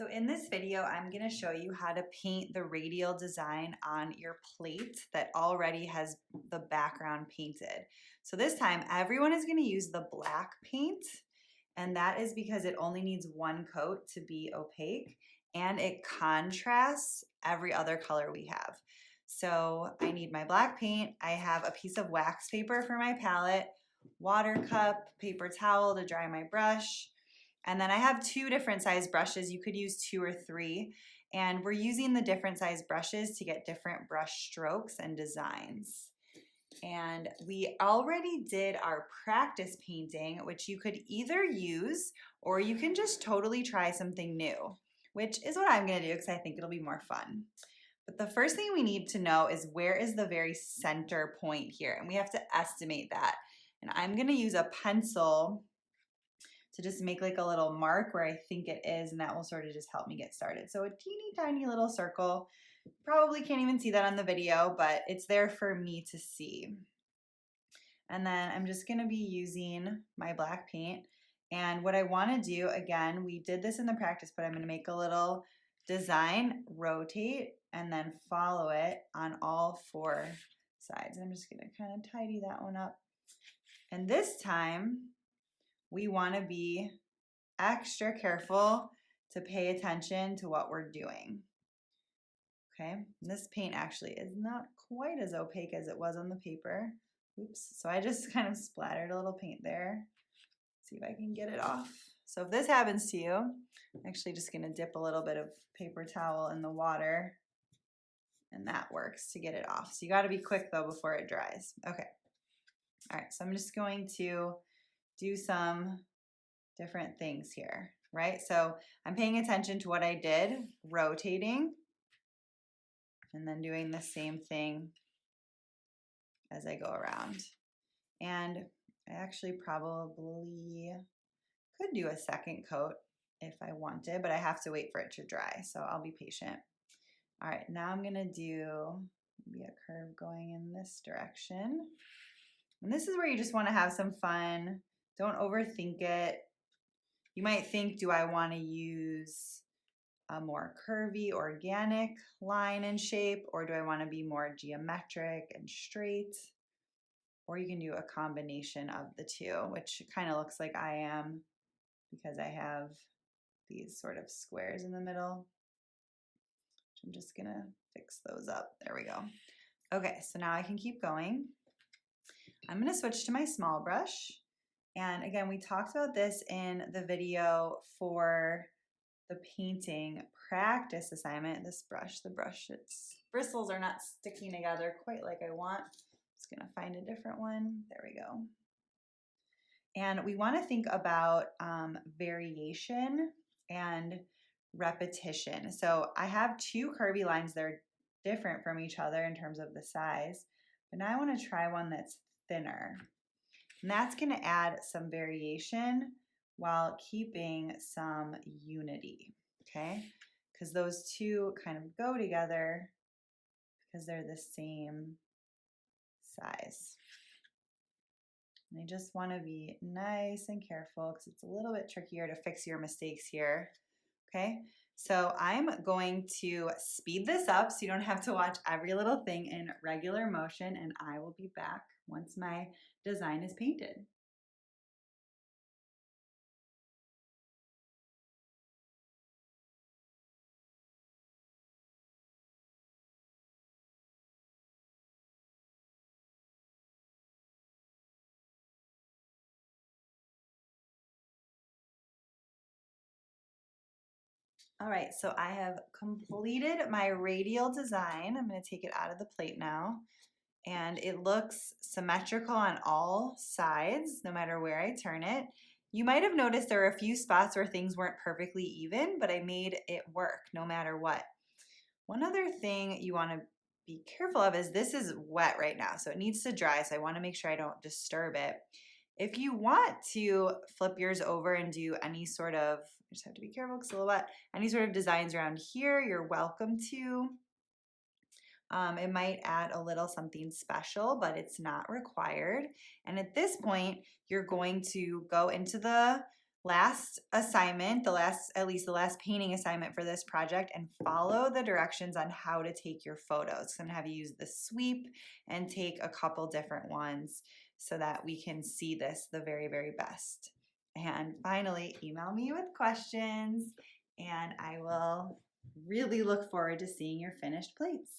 So in this video, I'm going to show you how to paint the radial design on your plate that already has the background painted. So this time, everyone is going to use the black paint, and that is because it only needs one coat to be opaque, and it contrasts every other color we have. So I need my black paint. I have a piece of wax paper for my palette, water cup, paper towel to dry my brush, and then I have two different size brushes. You could use 2 or 3. And we're using the different size brushes to get different brush strokes and designs. And we already did our practice painting, which you could either use or you can just totally try something new, which is what I'm going to do because I think it'll be more fun. But the first thing we need to know is where is the very center point here, and we have to estimate that. And I'm going to use a pencil to just make like a little mark where I think it is, and that will sort of just help me get started. So a teeny tiny little circle. Probably can't even see that on the video, but it's there for me to see. And then I'm just gonna be using my black paint. And what I wanna do, again, we did this in the practice, but I'm gonna make a little design, rotate, and then follow it on all 4 sides. And I'm just gonna kind of tidy that one up. And this time, we want to be extra careful to pay attention to what we're doing. Okay, and this paint actually is not quite as opaque as it was on the paper. Oops, so I just kind of splattered a little paint there. See if I can get it off. So if this happens to you, I'm actually just going to dip a little bit of paper towel in the water, and that works to get it off. So you got to be quick though before it dries. Okay, all right, so I'm just going to do some different things here, right? So I'm paying attention to what I did, rotating, and then doing the same thing as I go around. And I actually probably could do a second coat if I wanted, but I have to wait for it to dry, so I'll be patient. All right, now I'm gonna do maybe a curve going in this direction. And this is where you just wanna have some fun. Don't overthink it. You might think, do I want to use a more curvy, organic line and shape, or do I want to be more geometric and straight? Or you can do a combination of the two, which kind of looks like I am because I have these sort of squares in the middle. I'm just going to fix those up. There we go. Okay, so now I can keep going. I'm going to switch to my small brush. And again, we talked about this in the video for the painting practice assignment. This brush, its bristles are not sticking together quite like I want. Just gonna find a different one. There we go. And we want to think about variation and repetition. So I have 2 curvy lines that are different from each other in terms of the size, but now I want to try one that's thinner. And that's going to add some variation while keeping some unity, okay? Because those two kind of go together because they're the same size. And I just want to be nice and careful because it's a little bit trickier to fix your mistakes here, okay? So I'm going to speed this up so you don't have to watch every little thing in regular motion, and I will be back once my design is painted. All right, so I have completed my radial design. I'm going to take it out of the plate now. And it looks symmetrical on all sides, no matter where I turn it. You might have noticed there are a few spots where things weren't perfectly even, but I made it work no matter what. One other thing you want to be careful of is this is wet right now, so it needs to dry, so I want to make sure I don't disturb it. If you want to flip yours over and do any sort of, you just have to be careful because it's a little wet, any sort of designs around here, you're welcome to. It might add a little something special, but it's not required. And at this point, you're going to go into the Last assignment, at least the last painting assignment for this project, and follow the directions on how to take your photos. So I'm gonna have you use the sweep and take a couple different ones so that we can see this the very, very best. And finally, email me with questions and I will really look forward to seeing your finished plates.